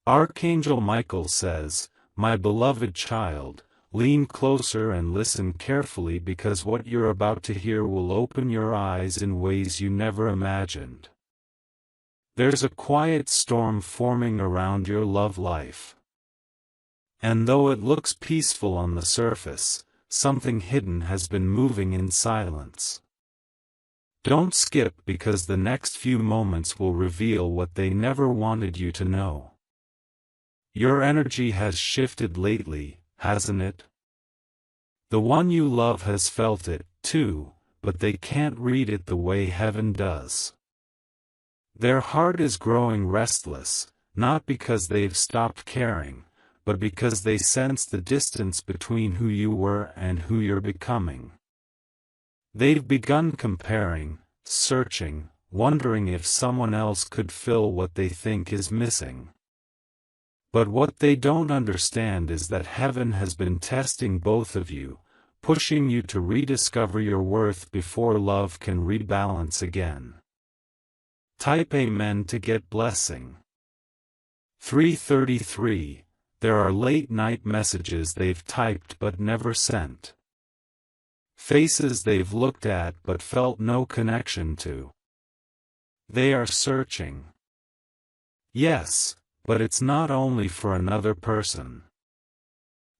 Archangel Michael says, "My beloved child, lean closer and listen carefully because what you're about to hear will open your eyes in ways you never imagined." There's a quiet storm forming around your love life. And though it looks peaceful on the surface, something hidden has been moving in silence. Don't skip because the next few moments will reveal what they never wanted you to know. Your energy has shifted lately, hasn't it? The one you love has felt it, too, but they can't read it the way heaven does. Their heart is growing restless, not because they've stopped caring, but because they sense the distance between who you were and who you're becoming. They've begun comparing, searching, wondering if someone else could fill what they think is missing. But what they don't understand is that heaven has been testing both of you, pushing you to rediscover your worth before love can rebalance again. Type Amen to get blessing. 333. There are late-night messages they've typed but never sent. Faces they've looked at but felt no connection to. They are searching. Yes, but it's not only for another person.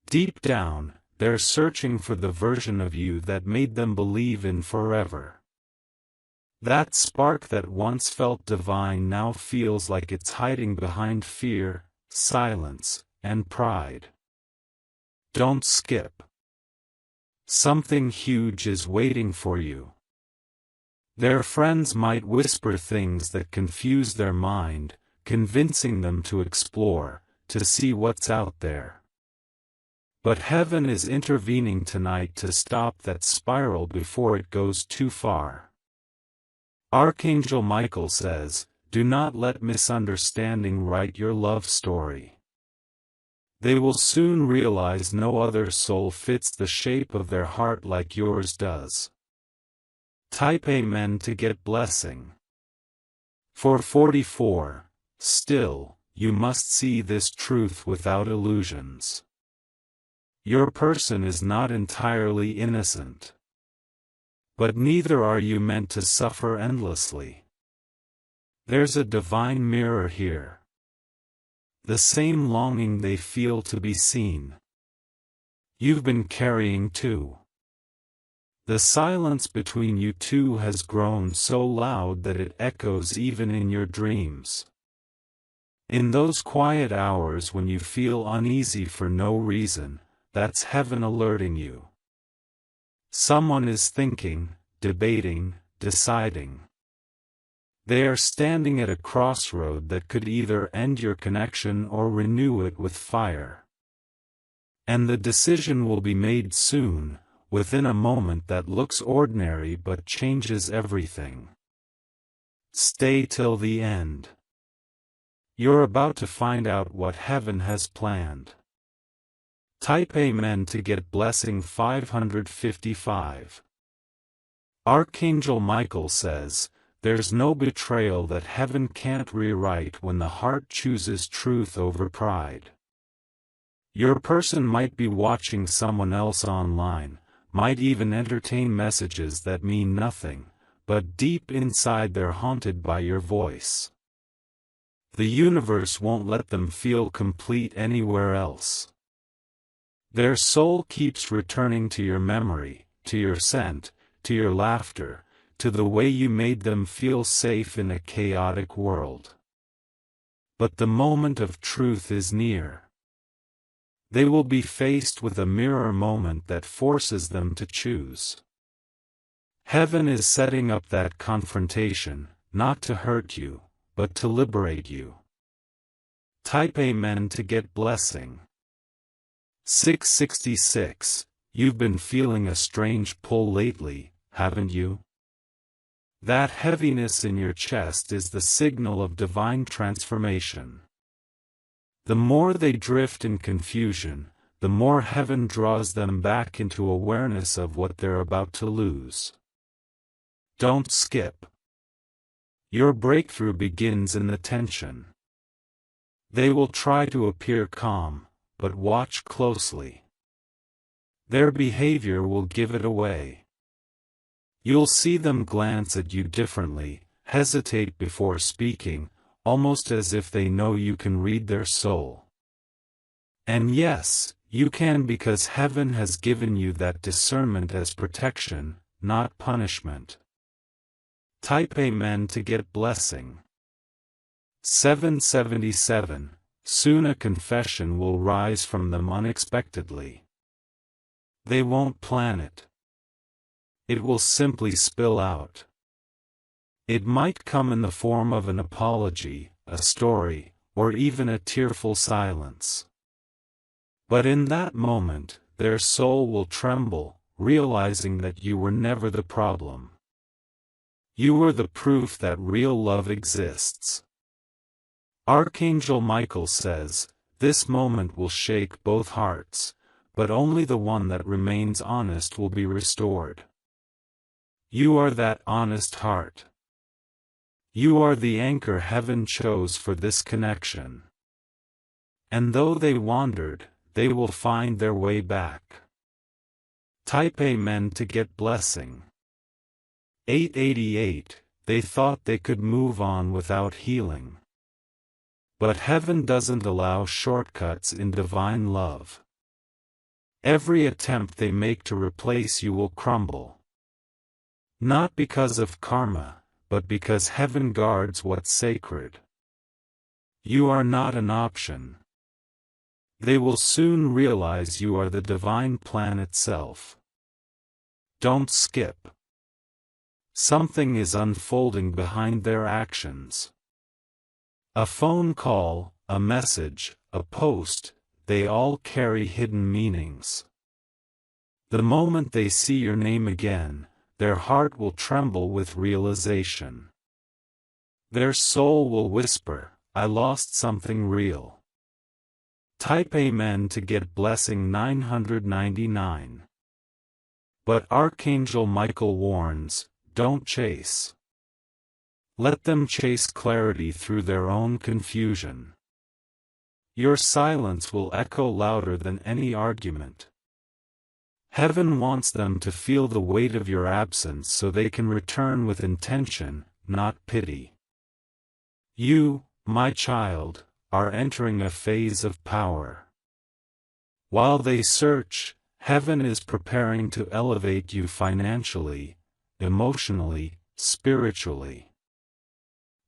Deep down, they're searching for the version of you that made them believe in forever. That spark that once felt divine now feels like it's hiding behind fear, silence, and pride. Don't skip. Something huge is waiting for you. Their friends might whisper things that confuse their mind, convincing them to explore, to see what's out there. But heaven is intervening tonight to stop that spiral before it goes too far. Archangel Michael says, "Do not let misunderstanding write your love story." They will soon realize no other soul fits the shape of their heart like yours does. Type Amen to get blessing. 444. Still, you must see this truth without illusions. Your person is not entirely innocent. But neither are you meant to suffer endlessly. There's a divine mirror here. The same longing they feel to be seen. You've been carrying too. The silence between you two has grown so loud that it echoes even in your dreams. In those quiet hours when you feel uneasy for no reason, that's heaven alerting you. Someone is thinking, debating, deciding. They are standing at a crossroad that could either end your connection or renew it with fire. And the decision will be made soon, within a moment that looks ordinary but changes everything. Stay till the end. You're about to find out what heaven has planned. Type Amen to get blessing 555. Archangel Michael says, "There's no betrayal that heaven can't rewrite when the heart chooses truth over pride." Your person might be watching someone else online, might even entertain messages that mean nothing, but deep inside they're haunted by your voice. The universe won't let them feel complete anywhere else. Their soul keeps returning to your memory, to your scent, to your laughter, to the way you made them feel safe in a chaotic world. But the moment of truth is near. They will be faced with a mirror moment that forces them to choose. Heaven is setting up that confrontation, not to hurt you, but to liberate you. Type Amen to get blessing. 666. You've been feeling a strange pull lately, haven't you? That heaviness in your chest is the signal of divine transformation. The more they drift in confusion, the more heaven draws them back into awareness of what they're about to lose. Don't skip. Your breakthrough begins in the tension. They will try to appear calm, but watch closely. Their behavior will give it away. You'll see them glance at you differently, hesitate before speaking, almost as if they know you can read their soul. And yes, you can, because heaven has given you that discernment as protection, not punishment. Type Amen to get blessing. 777. Soon a confession will rise from them unexpectedly. They won't plan it. It will simply spill out. It might come in the form of an apology, a story, or even a tearful silence. But in that moment, their soul will tremble, realizing that you were never the problem. You were the proof that real love exists. Archangel Michael says, this moment will shake both hearts, but only the one that remains honest will be restored. You are that honest heart. You are the anchor heaven chose for this connection. And though they wandered, they will find their way back. Type Amen to get blessing. 888. They thought they could move on without healing. But heaven doesn't allow shortcuts in divine love. Every attempt they make to replace you will crumble. Not because of karma, but because heaven guards what's sacred. You are not an option. They will soon realize you are the divine plan itself. Don't skip. Something is unfolding behind their actions. A phone call, a message, a post, they all carry hidden meanings. The moment they see your name again, their heart will tremble with realization. Their soul will whisper, I lost something real. Type Amen to get blessing 999. But Archangel Michael warns, don't chase. Let them chase clarity through their own confusion. Your silence will echo louder than any argument. Heaven wants them to feel the weight of your absence so they can return with intention, not pity. You, my child, are entering a phase of power. While they search, heaven is preparing to elevate you financially, emotionally, spiritually.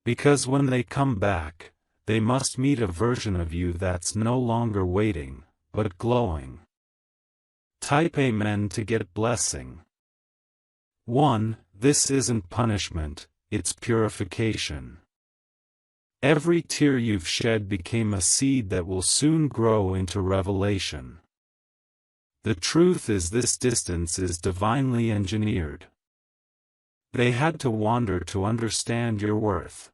Because when they come back, they must meet a version of you that's no longer waiting, but glowing. Type Amen to get blessing. 1. This isn't punishment, it's purification. Every tear you've shed became a seed that will soon grow into revelation. The truth is, this distance is divinely engineered. They had to wander to understand your worth.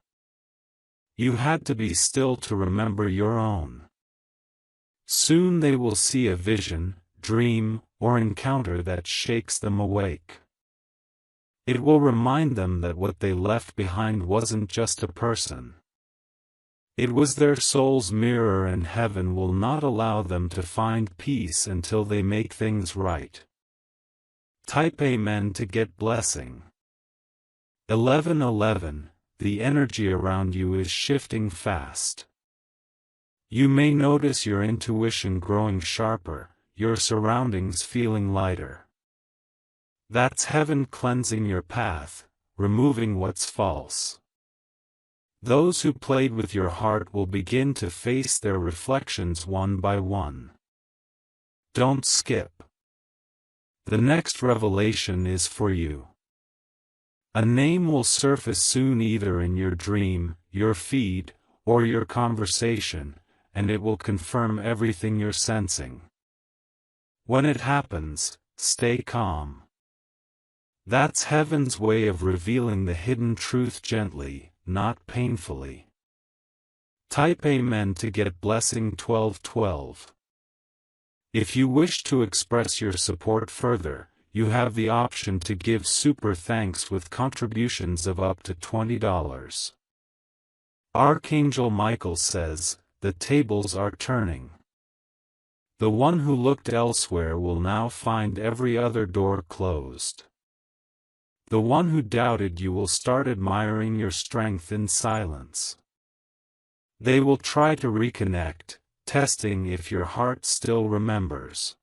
You had to be still to remember your own. Soon they will see a vision, dream, or encounter that shakes them awake. It will remind them that what they left behind wasn't just a person. It was their soul's mirror, and heaven will not allow them to find peace until they make things right. Type Amen to get blessing. 1111. The energy around you is shifting fast. You may notice your intuition growing sharper, your surroundings feeling lighter. That's heaven cleansing your path, removing what's false. Those who played with your heart will begin to face their reflections one by one. Don't skip. The next revelation is for you. A name will surface soon, either in your dream, your feed, or your conversation, and it will confirm everything you're sensing. When it happens, stay calm. That's heaven's way of revealing the hidden truth gently, not painfully. Type Amen to get blessing 1212. If you wish to express your support further, you have the option to give super thanks with contributions of up to $20. Archangel Michael says, the tables are turning. The one who looked elsewhere will now find every other door closed. The one who doubted you will start admiring your strength in silence. They will try to reconnect, testing if your heart still remembers.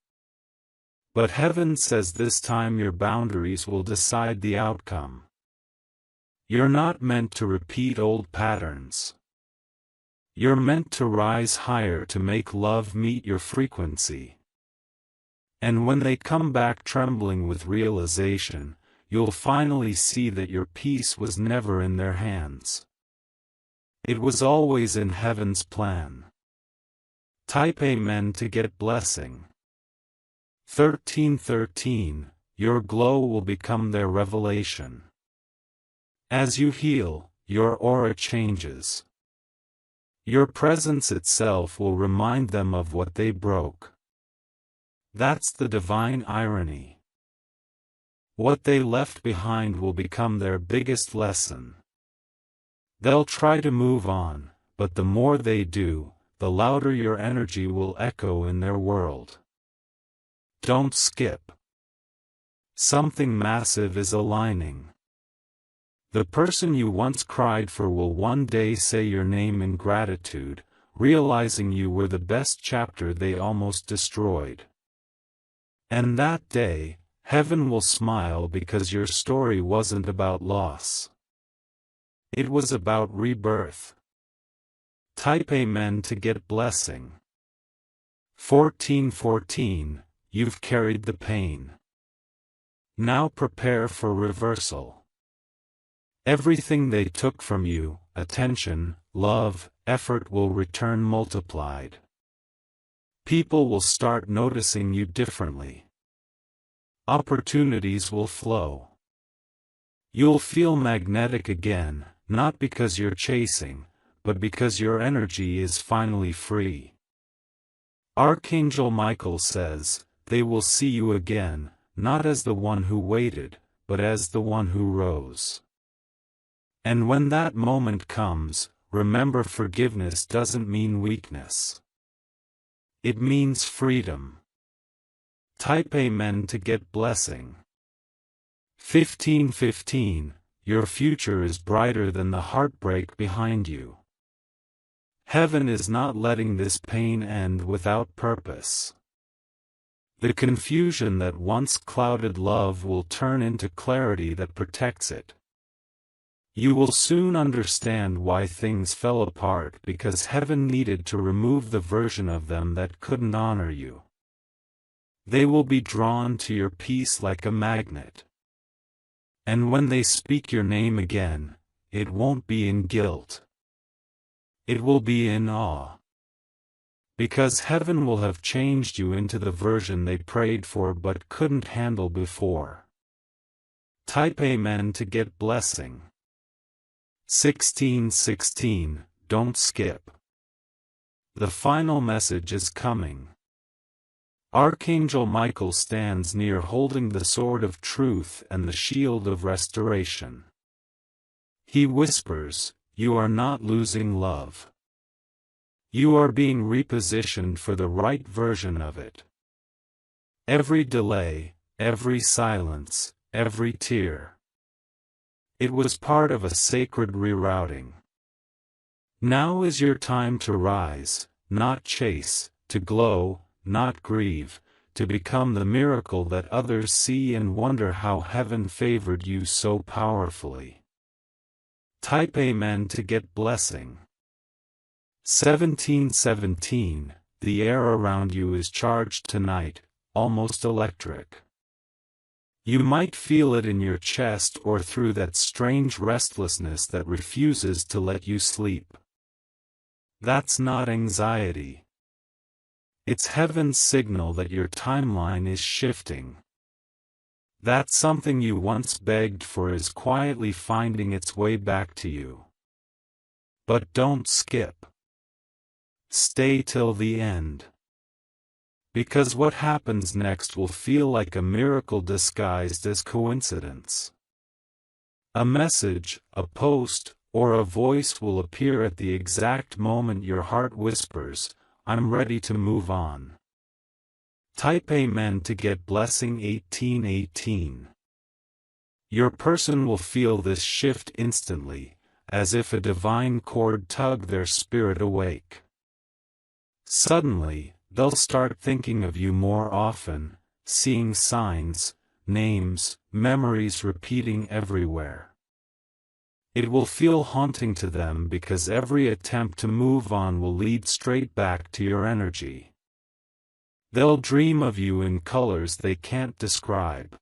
But heaven says this time your boundaries will decide the outcome. You're not meant to repeat old patterns. You're meant to rise higher to make love meet your frequency. And when they come back trembling with realization, you'll finally see that your peace was never in their hands. It was always in heaven's plan. Type Amen to get blessing. 1313, your glow will become their revelation. As you heal, your aura changes. Your presence itself will remind them of what they broke. That's the divine irony. What they left behind will become their biggest lesson. They'll try to move on, but the more they do, the louder your energy will echo in their world. Don't skip. Something massive is aligning. The person you once cried for will one day say your name in gratitude, realizing you were the best chapter they almost destroyed. And that day, heaven will smile because your story wasn't about loss. It was about rebirth. Type Amen to get blessing. 1414, you've carried the pain. Now prepare for reversal. Everything they took from you, attention, love, effort will return multiplied. People will start noticing you differently. Opportunities will flow. You'll feel magnetic again, not because you're chasing, but because your energy is finally free. Archangel Michael says, they will see you again, not as the one who waited, but as the one who rose. And when that moment comes, remember forgiveness doesn't mean weakness. It means freedom. Type Amen to get blessing. 1515, your future is brighter than the heartbreak behind you. Heaven is not letting this pain end without purpose. The confusion that once clouded love will turn into clarity that protects it. You will soon understand why things fell apart because heaven needed to remove the version of them that couldn't honor you. They will be drawn to your peace like a magnet. And when they speak your name again, it won't be in guilt. It will be in awe. Because heaven will have changed you into the version they prayed for but couldn't handle before. Type Amen to get blessing. 1616, don't skip. The final message is coming. Archangel Michael stands near holding the sword of truth and the shield of restoration. He whispers, you are not losing love. You are being repositioned for the right version of it. Every delay, every silence, every tear. It was part of a sacred rerouting. Now is your time to rise, not chase, to glow, not grieve, to become the miracle that others see and wonder how heaven favored you so powerfully. Type Amen to get blessing. 1717, the air around you is charged tonight, almost electric. You might feel it in your chest or through that strange restlessness that refuses to let you sleep. That's not anxiety. It's heaven's signal that your timeline is shifting. That something you once begged for is quietly finding its way back to you. But don't skip. Stay till the end. Because what happens next will feel like a miracle disguised as coincidence. A message, a post, or a voice will appear at the exact moment your heart whispers, "I'm ready to move on." Type Amen to get blessing 1818. Your person will feel this shift instantly, as if a divine cord tugged their spirit awake. Suddenly, they'll start thinking of you more often, seeing signs, names, memories repeating everywhere. It will feel haunting to them because every attempt to move on will lead straight back to your energy. They'll dream of you in colors they can't describe.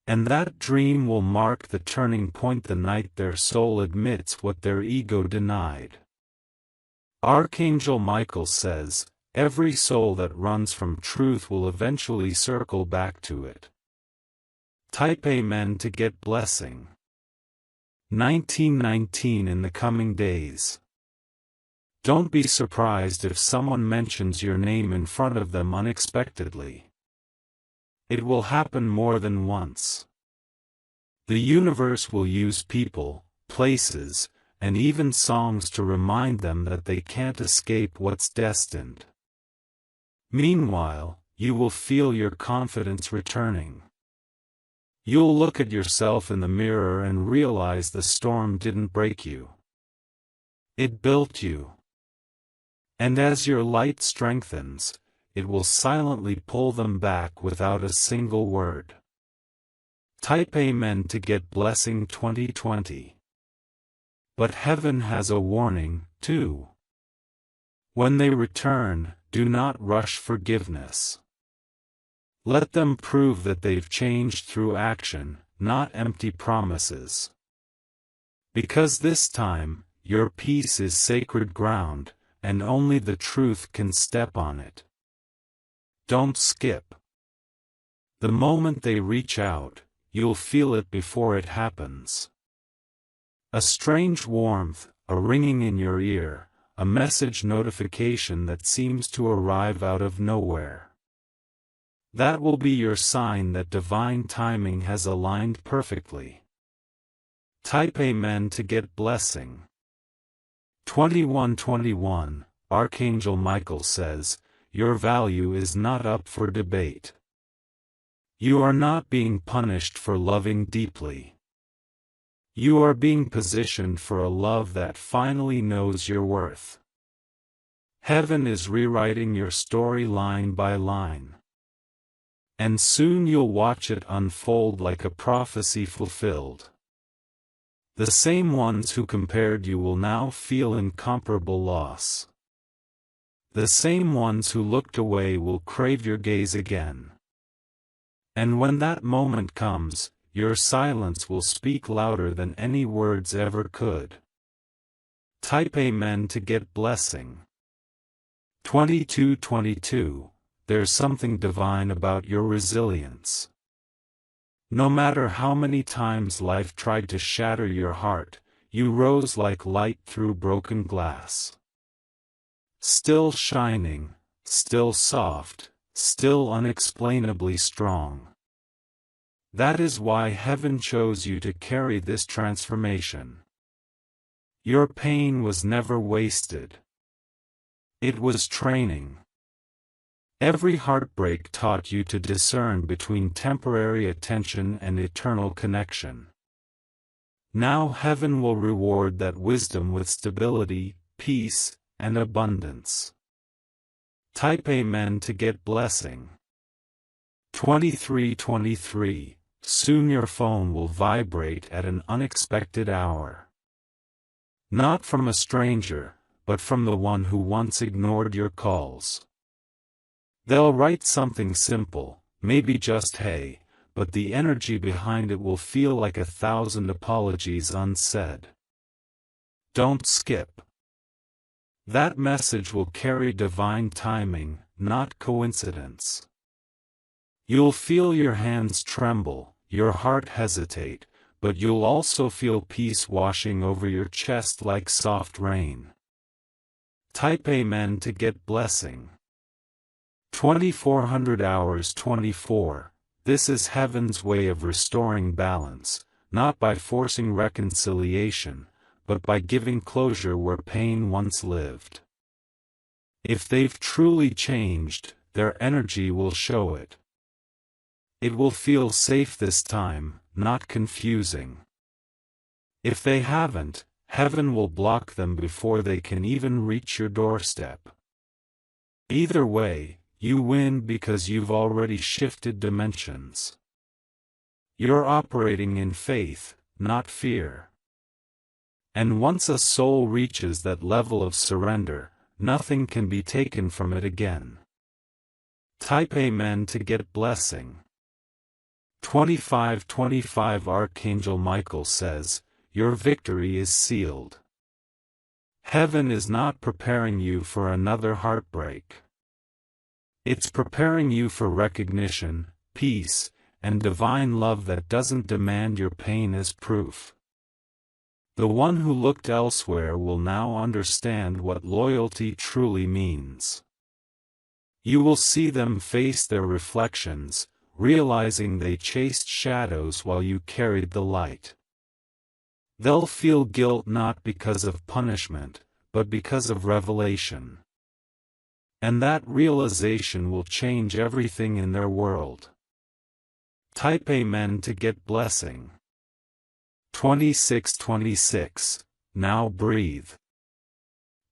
And that dream will mark the turning point the night their soul admits what their ego denied. Archangel Michael says, every soul that runs from truth will eventually circle back to it. Type Amen to get blessing 1919 in the coming days. Don't be surprised if someone mentions your name in front of them unexpectedly. It will happen more than once. The universe will use people, places, and even songs to remind them that they can't escape what's destined. Meanwhile, you will feel your confidence returning. You'll look at yourself in the mirror and realize the storm didn't break you. It built you. And as your light strengthens, it will silently pull them back without a single word. Type Amen to get blessing 2020. But heaven has a warning, too. When they return, do not rush forgiveness. Let them prove that they've changed through action, not empty promises. Because this time, your peace is sacred ground, and only the truth can step on it. Don't skip. The moment they reach out, you'll feel it before it happens. A strange warmth, a ringing in your ear, a message notification that seems to arrive out of nowhere. That will be your sign that divine timing has aligned perfectly. Type Amen to get blessing 2121. Archangel Michael says, your value is not up for debate. You are not being punished for loving deeply. You are being positioned for a love that finally knows your worth. Heaven is rewriting your story line by line. And soon you'll watch it unfold like a prophecy fulfilled. The same ones who compared you will now feel incomparable loss. The same ones who looked away will crave your gaze again. And when that moment comes, your silence will speak louder than any words ever could. Type Amen to get blessing 2222. There's something divine about your resilience. No matter how many times life tried to shatter your heart, you rose like light through broken glass. Still shining, still soft, still unexplainably strong. That is why heaven chose you to carry this transformation. Your pain was never wasted. It was training. Every heartbreak taught you to discern between temporary attention and eternal connection. Now heaven will reward that wisdom with stability, peace, and abundance. Type Amen to get blessing 2323. Soon your phone will vibrate at an unexpected hour. Not from a stranger, but from the one who once ignored your calls. They'll write something simple, maybe just hey, but the energy behind it will feel like 1,000 apologies unsaid. Don't skip. That message will carry divine timing, not coincidence. You'll feel your hands tremble, your heart hesitate, but you'll also feel peace washing over your chest like soft rain. Type Amen to get blessing 2400 hours 24. This is heaven's way of restoring balance, not by forcing reconciliation, but by giving closure where pain once lived. If they've truly changed, their energy will show it. It will feel safe this time, not confusing. If they haven't, heaven will block them before they can even reach your doorstep. Either way, you win because you've already shifted dimensions. You're operating in faith, not fear. And once a soul reaches that level of surrender, nothing can be taken from it again. Type Amen to get blessing. 2525 Archangel Michael says, your victory is sealed. Heaven is not preparing you for another heartbreak. It's preparing you for recognition, peace, and divine love that doesn't demand your pain as proof. The one who looked elsewhere will now understand what loyalty truly means. You will see them face their reflections, realizing they chased shadows while you carried the light. They'll feel guilt not because of punishment, but because of revelation. And that realization will change everything in their world. Type Amen to get blessing. 2626, now breathe.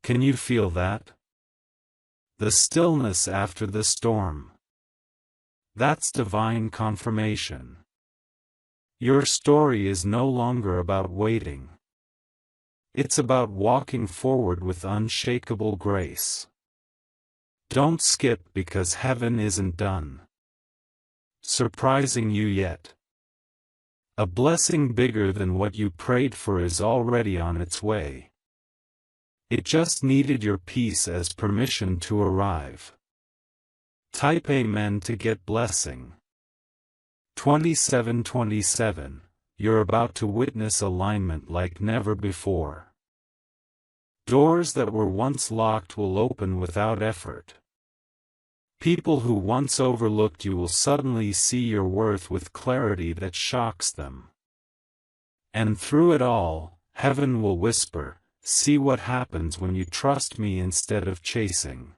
Can you feel that? The stillness after the storm. That's divine confirmation. Your story is no longer about waiting. It's about walking forward with unshakable grace. Don't skip because heaven isn't done surprising you yet. A blessing bigger than what you prayed for is already on its way. It just needed your peace as permission to arrive. Type Amen to get blessing. 2727, you're about to witness alignment like never before. Doors that were once locked will open without effort. People who once overlooked you will suddenly see your worth with clarity that shocks them. And through it all, heaven will whisper, see what happens when you trust me instead of chasing.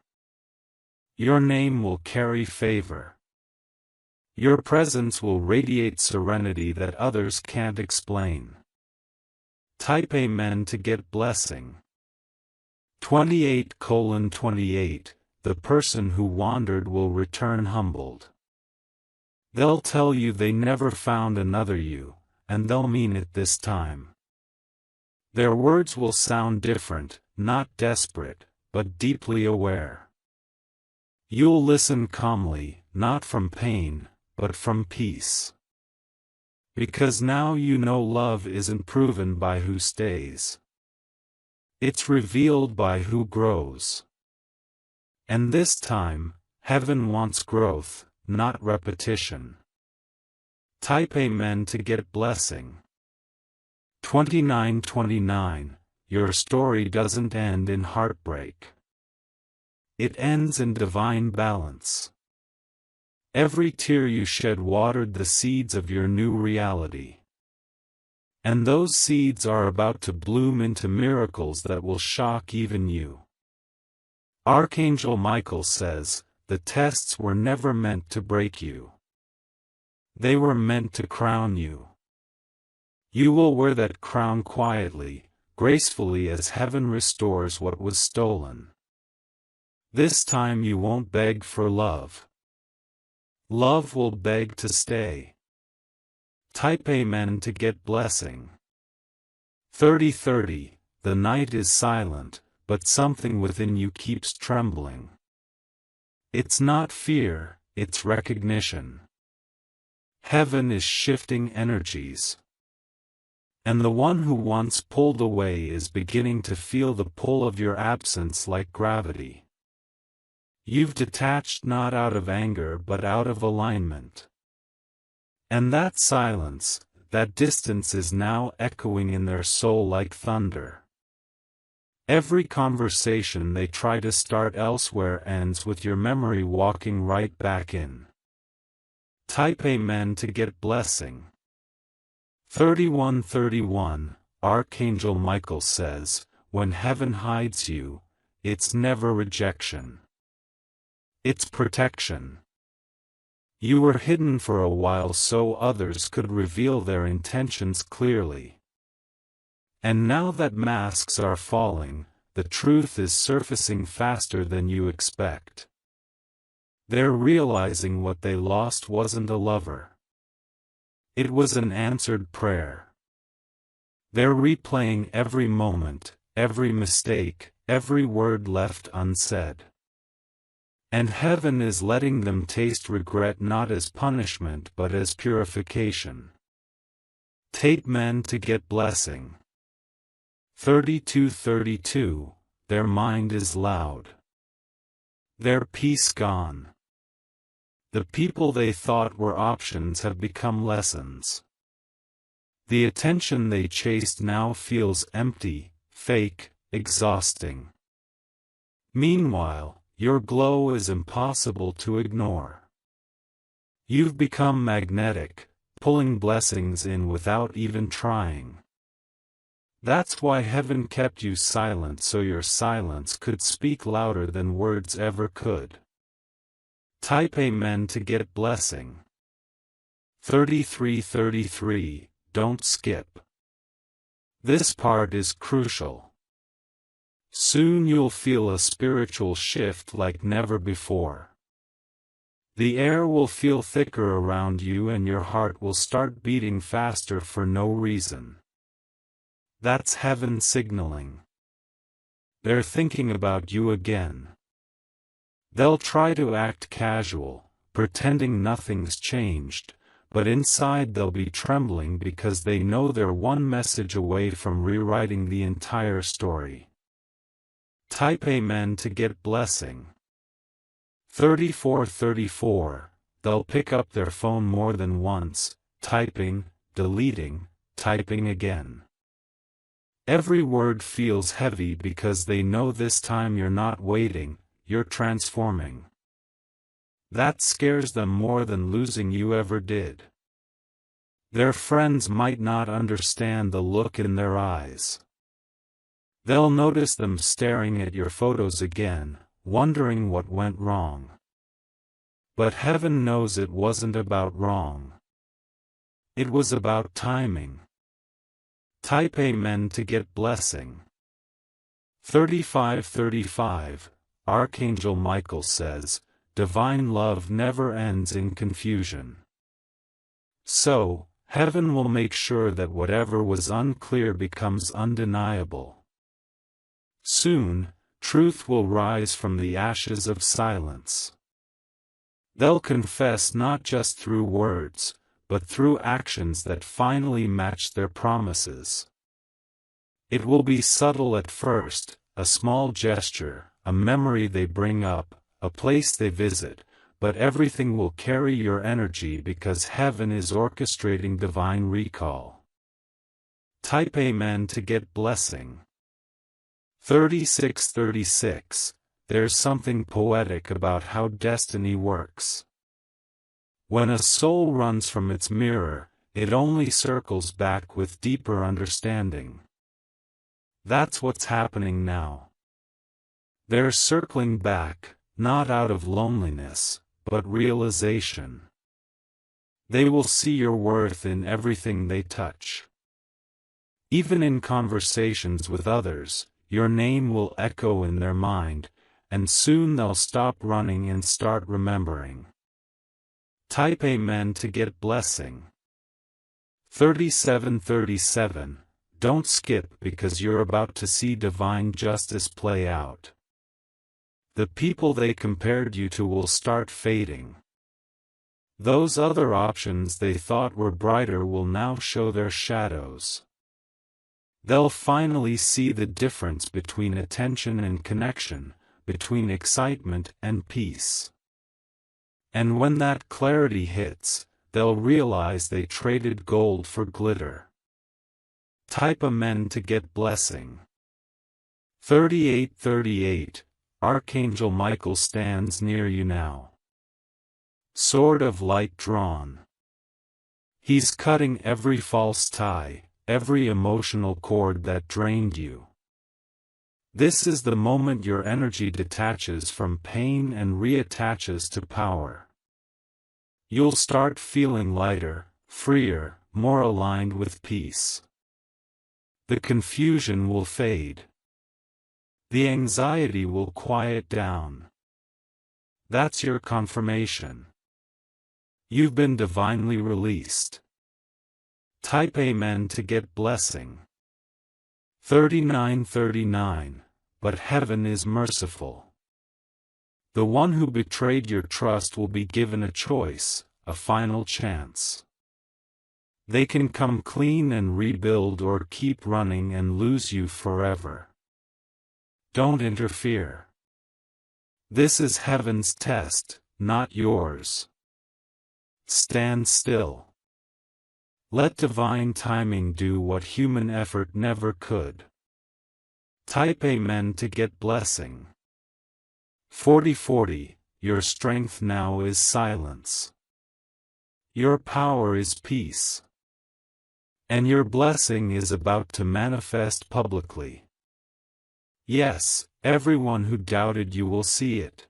Your name will carry favor. Your presence will radiate serenity that others can't explain. Type Amen to get blessing. 28:28, the person who wandered will return humbled. They'll tell you they never found another you, and they'll mean it this time. Their words will sound different, not desperate, but deeply aware. You'll listen calmly, not from pain, but from peace. Because now you know love isn't proven by who stays. It's revealed by who grows. And this time, heaven wants growth, not repetition. Type Amen to get blessing. 2929, your story doesn't end in heartbreak. It ends in divine balance. Every tear you shed watered the seeds of your new reality. And those seeds are about to bloom into miracles that will shock even you. Archangel Michael says, the tests were never meant to break you. They were meant to crown you. You will wear that crown quietly, gracefully as heaven restores what was stolen. This time you won't beg for love. Love will beg to stay. Type Amen to get blessing. 30:30, the night is silent, but something within you keeps trembling. It's not fear, it's recognition. Heaven is shifting energies. And the one who once pulled away is beginning to feel the pull of your absence like gravity. You've detached not out of anger but out of alignment. And that silence, that distance is now echoing in their soul like thunder. Every conversation they try to start elsewhere ends with your memory walking right back in. Type Amen to get blessing. 31:31, Archangel Michael says, when heaven hides you, it's never rejection. It's protection. You were hidden for a while so others could reveal their intentions clearly. And now that masks are falling, the truth is surfacing faster than you expect. They're realizing what they lost wasn't a lover. It was an answered prayer. They're replaying every moment, every mistake, every word left unsaid. And heaven is letting them taste regret not as punishment but as purification. Tape men to get blessing. 3232, their mind is loud. Their peace gone. The people they thought were options have become lessons. The attention they chased now feels empty, fake, exhausting. Meanwhile, your glow is impossible to ignore. You've become magnetic, pulling blessings in without even trying. That's why heaven kept you silent so your silence could speak louder than words ever could. Type Amen to get blessing. 3333, don't skip. This part is crucial. Soon you'll feel a spiritual shift like never before. The air will feel thicker around you and your heart will start beating faster for no reason. That's heaven signaling. They're thinking about you again. They'll try to act casual, pretending nothing's changed, but inside they'll be trembling because they know they're one message away from rewriting the entire story. Type Amen to get blessing. 3434, they'll pick up their phone more than once, typing, deleting, typing again. Every word feels heavy because they know this time you're not waiting, you're transforming. That scares them more than losing you ever did. Their friends might not understand the look in their eyes. They'll notice them staring at your photos again, wondering what went wrong. But heaven knows it wasn't about wrong. It was about timing. Type Amen to get blessing. 3535, Archangel Michael says, divine love never ends in confusion. So, heaven will make sure that whatever was unclear becomes undeniable. Soon, truth will rise from the ashes of silence. They'll confess not just through words, but through actions that finally match their promises. It will be subtle at first, a small gesture, a memory they bring up, a place they visit, but everything will carry your energy because heaven is orchestrating divine recall. Type Amen to get blessing. 3636, there's something poetic about how destiny works. When a soul runs from its mirror, it only circles back with deeper understanding. That's what's happening now. They're circling back, not out of loneliness, but realization. They will see your worth in everything they touch. Even in conversations with others, your name will echo in their mind, and soon they'll stop running and start remembering. Type Amen to get blessing. 3737, don't skip because you're about to see divine justice play out. The people they compared you to will start fading. Those other options they thought were brighter will now show their shadows. They'll finally see the difference between attention and connection, between excitement and peace. And when that clarity hits, they'll realize they traded gold for glitter. Type Amen to get blessing. 3838, Archangel Michael stands near you now. Sword of light drawn. He's cutting every false tie, every emotional cord that drained you. This is the moment your energy detaches from pain and reattaches to power. You'll start feeling lighter, freer, more aligned with peace. The confusion will fade. The anxiety will quiet down. That's your confirmation. You've been divinely released. Type Amen to get blessing. 3939. But heaven is merciful. The one who betrayed your trust will be given a choice, a final chance. They can come clean and rebuild or keep running and lose you forever. Don't interfere. This is heaven's test, not yours. Stand still. Let divine timing do what human effort never could. Type Amen to get blessing. 4040. Your strength now is silence. Your power is peace. And your blessing is about to manifest publicly. Yes, everyone who doubted you will see it.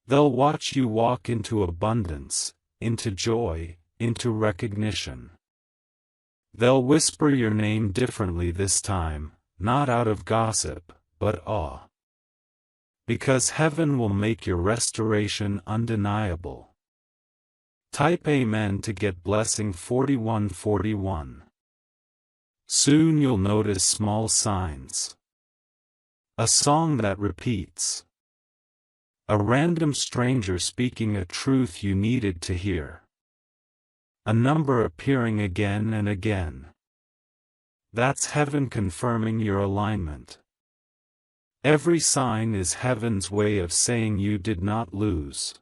They'll watch you walk into abundance, into joy, into recognition. They'll whisper your name differently this time, not out of gossip, but awe. Because heaven will make your restoration undeniable. Type Amen to get blessing. 4141. Soon you'll notice small signs. A song that repeats. A random stranger speaking a truth you needed to hear. A number appearing again and again. That's heaven confirming your alignment. Every sign is heaven's way of saying you did not lose.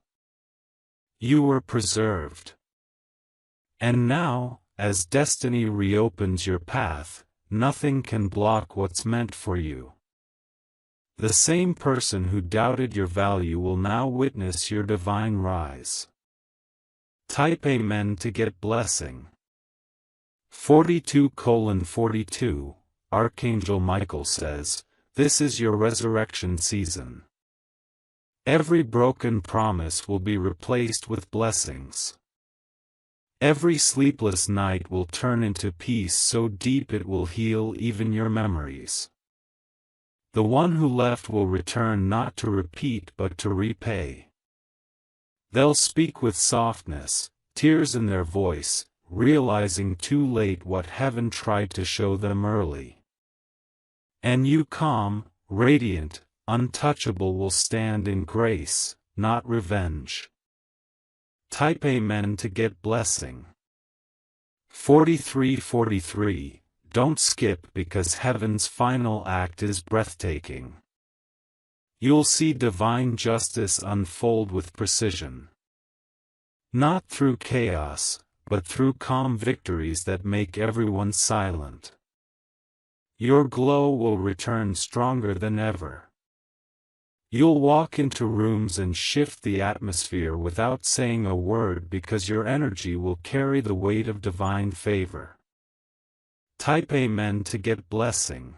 You were preserved. And now, as destiny reopens your path, nothing can block what's meant for you. The same person who doubted your value will now witness your divine rise. Type Amen to get blessing. 42:42. Archangel Michael says, this is your resurrection season. Every broken promise will be replaced with blessings. Every sleepless night will turn into peace so deep it will heal even your memories. The one who left will return not to repeat but to repay. They'll speak with softness, tears in their voice, realizing too late what heaven tried to show them early. And you calm, radiant, untouchable will stand in grace, not revenge. Type Amen to get blessing. 4343. Don't skip because heaven's final act is breathtaking. You'll see divine justice unfold with precision. Not through chaos, but through calm victories that make everyone silent. Your glow will return stronger than ever. You'll walk into rooms and shift the atmosphere without saying a word because your energy will carry the weight of divine favor. Type Amen to get blessing.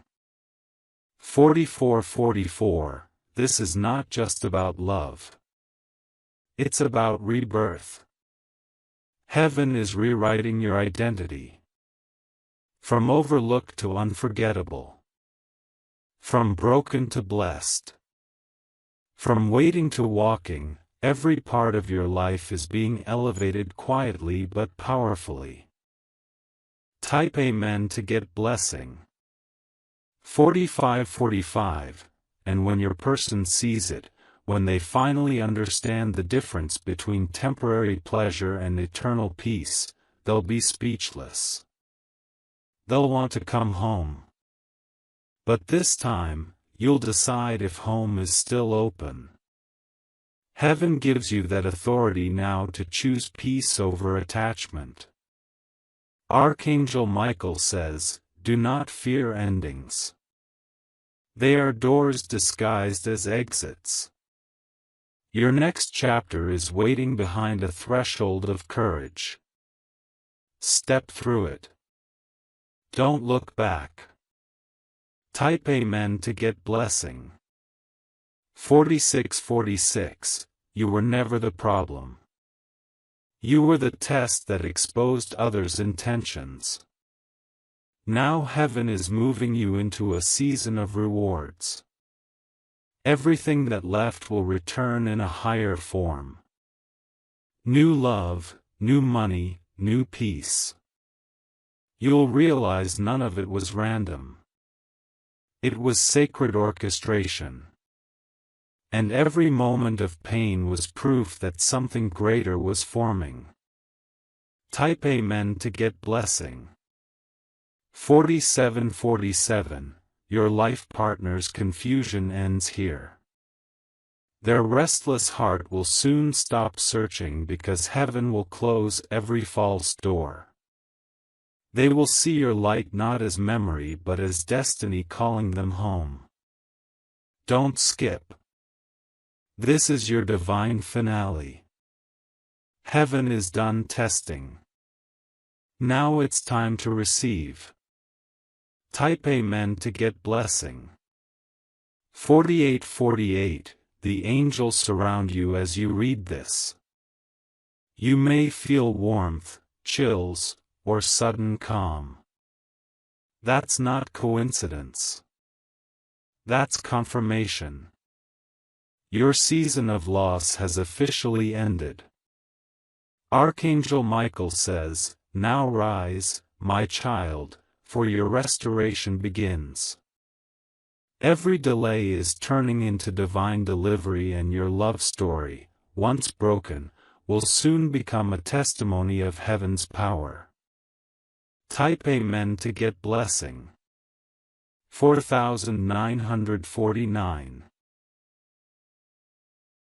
4444. This is not just about love. It's about rebirth. Heaven is rewriting your identity. From overlooked to unforgettable. From broken to blessed. From waiting to walking, every part of your life is being elevated quietly but powerfully. Type Amen to get blessing. 4545. And when your person sees it, when they finally understand the difference between temporary pleasure and eternal peace, they'll be speechless. They'll want to come home. But this time, you'll decide if home is still open. Heaven gives you that authority now to choose peace over attachment. Archangel Michael says, do not fear endings. They are doors disguised as exits. Your next chapter is waiting behind a threshold of courage. Step through it. Don't look back. Type Amen to get blessing. 4646. You were never the problem. You were the test that exposed others' intentions. Now heaven is moving you into a season of rewards. Everything that left will return in a higher form. New love, new money, new peace. You'll realize none of it was random. It was sacred orchestration. And every moment of pain was proof that something greater was forming. Type Amen to get blessing. 4747. Your life partner's confusion ends here. Their restless heart will soon stop searching because heaven will close every false door. They will see your light not as memory but as destiny calling them home. Don't skip. This is your divine finale. Heaven is done testing. Now it's time to receive. Type Amen to get blessing. 4848. The angels surround you as you read this. You may feel warmth, chills, or sudden calm. That's not coincidence. That's confirmation. Your season of loss has officially ended. Archangel Michael says, "Now rise, my child, for your restoration begins." Every delay is turning into divine delivery, and your love story, once broken, will soon become a testimony of heaven's power. Type Amen to get blessing. 4949.